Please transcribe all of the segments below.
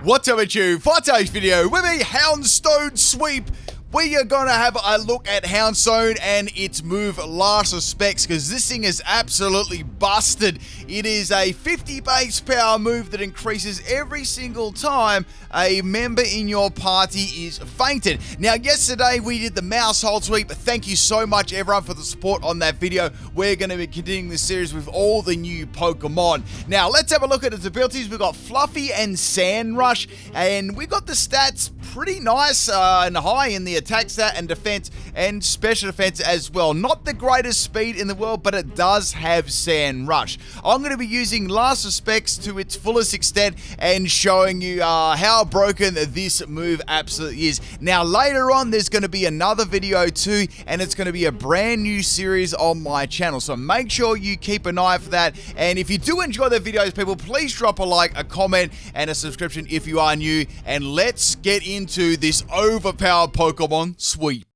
What's up with you? For today's video, with me, Houndstone Sweep. We are going to have a look at Houndstone and its move Last Respects, because this thing is absolutely busted. It is a 50 base power move that increases every single time a member in your party is fainted. Now, yesterday we did the mouse hold sweep. Thank you so much, everyone, for the support on that video. We're going to be continuing this series with all the new Pokemon. Now, let's have a look at its abilities. We've got Fluffy and Sand Rush, and we got the stats pretty nice and high in the attack stat and defense and special defense as well. Not the greatest speed in the world, but it does have Sand Rush. I'm going to be using Last Respects to its fullest extent and showing you how broken this move absolutely is. Now, later on, there's going to be another video too, and it's going to be a brand new series on my channel, so make sure you keep an eye for that. And if you do enjoy the videos, people, please drop a like, a comment, and a subscription if you are new, and let's get into this overpowered Pokemon sweep.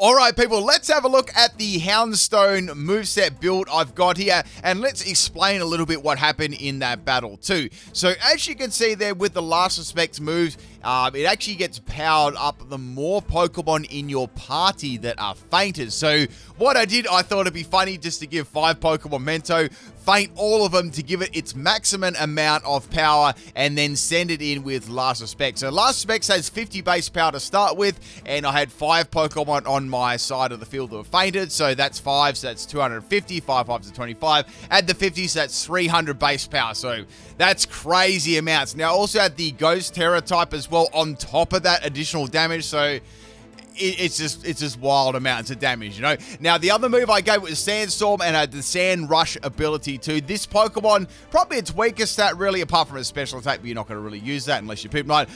Alright people, let's have a look at the Houndstone moveset build I've got here, and let's explain a little bit what happened in that battle too. So as you can see there with the Last Respect moves, it actually gets powered up the more Pokemon in your party that are fainted. So what I did, I thought it'd be funny just to give 5 Pokemon Mento, faint all of them to give it its maximum amount of power, and then send it in with Last Respect. So Last Respect has 50 base power to start with, and I had 5 Pokemon on my side of the field that were fainted, so that's 5, so that's 250, 5 5s are 25, add the 50, so that's 300 base power, so that's crazy amounts. Now I also had the Ghost Terror type as well on top of that additional damage, so it's just wild amounts of damage, you know. Now, the other move I gave was Sandstorm, and I had the Sand Rush ability too. This Pokemon, probably its weakest stat, really, apart from a special attack, but you're not going to really use that unless you PIMPNITE.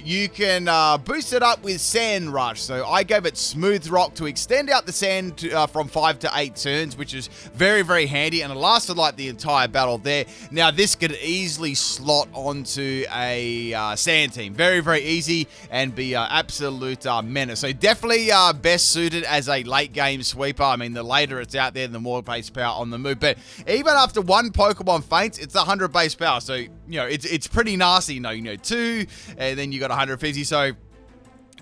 You can boost it up with Sand Rush. So I gave it Smooth Rock to extend out the sand to, from 5 to 8 turns, which is very, very handy, and it lasted like the entire battle there. Now, this could easily slot onto a Sand team. Very, very easy, and be absolute menace. So definitely best suited as a late game sweeper. I mean, the later it's out there, the more base power on the move. But even after 1 Pokemon faints, it's 100 base power. So, you know, it's pretty nasty. You know, 2, and then you got 150. So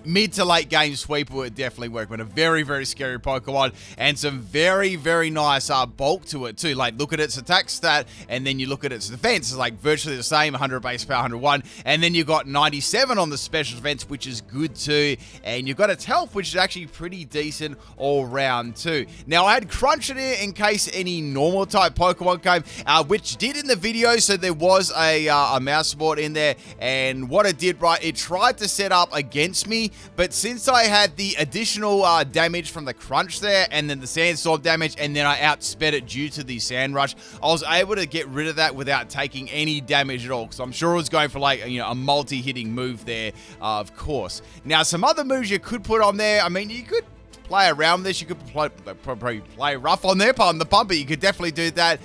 mid to late game sweeper would definitely work, but a very, very scary Pokemon, and some very, very nice bulk to it too. Like, look at its attack stat, and then you look at its defense. It's like virtually the same, 100 base power, 101, and then you've got 97 on the special defense, which is good too, and you've got its health, which is actually pretty decent all round too. Now, I had Crunch in here in case any normal type Pokemon came, which did in the video, so there was a mouse support in there, and what it did, right, it tried to set up against me, but since I had the additional damage from the Crunch there, and then the Sandstorm damage, and then I outsped it due to the Sand Rush, I was able to get rid of that without taking any damage at all, because I'm sure it was going for like, you know, a multi-hitting move there, of course. Now, some other moves you could put on there, I mean, you could play around this. You could probably play rough on there, pardon the pun, but you could definitely do that.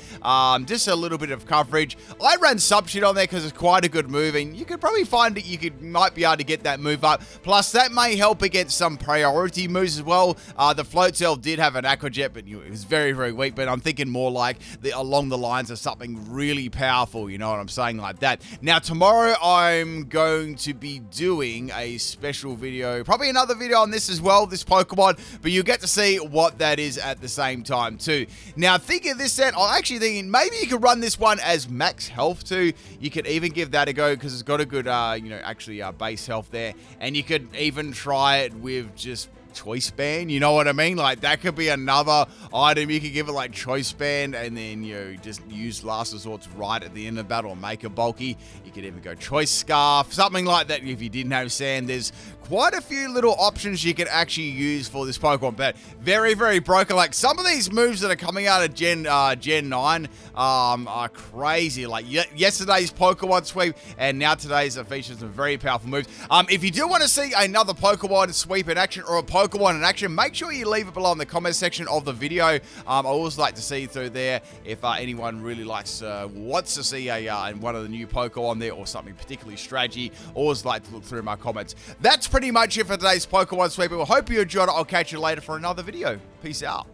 Just a little bit of coverage. I ran Substitute on there because it's quite a good move, and you could probably find that you might be able to get that move up. Plus, that may help against some priority moves as well. The Float Cell did have an Aqua Jet, but it was very, very weak. But I'm thinking more like along the lines of something really powerful. You know what I'm saying, like that. Now, tomorrow I'm going to be doing a special video, probably another video on this as well, this Pokemon. But you'll get to see what that is at the same time too. Now, thinking of this set, I'm actually thinking maybe you could run this one as max health too. You could even give that a go because it's got a good, you know, actually base health there. And you could even try it with just Choice Band, you know what I mean? Like, that could be another item. You could give it like Choice Band, and then, you know, just use Last Resorts right at the end of the battle and make it bulky. You could even go Choice Scarf, something like that. If you didn't have Sand, there's quite a few little options you could actually use for this Pokemon, but very, very broken. Like, some of these moves that are coming out of Gen 9 are crazy. Like, yesterday's Pokemon sweep, and now today's features some very powerful moves. If you do want to see another Pokemon sweep in action, or a Pokemon in action, make sure you leave it below in the comment section of the video. I always like to see through there if anyone really wants to see one of the new Pokemon there, or something particularly strategy. Always like to look through my comments. That's pretty much it for today's Pokemon sweep. I hope you enjoyed it. I'll catch you later for another video. Peace out.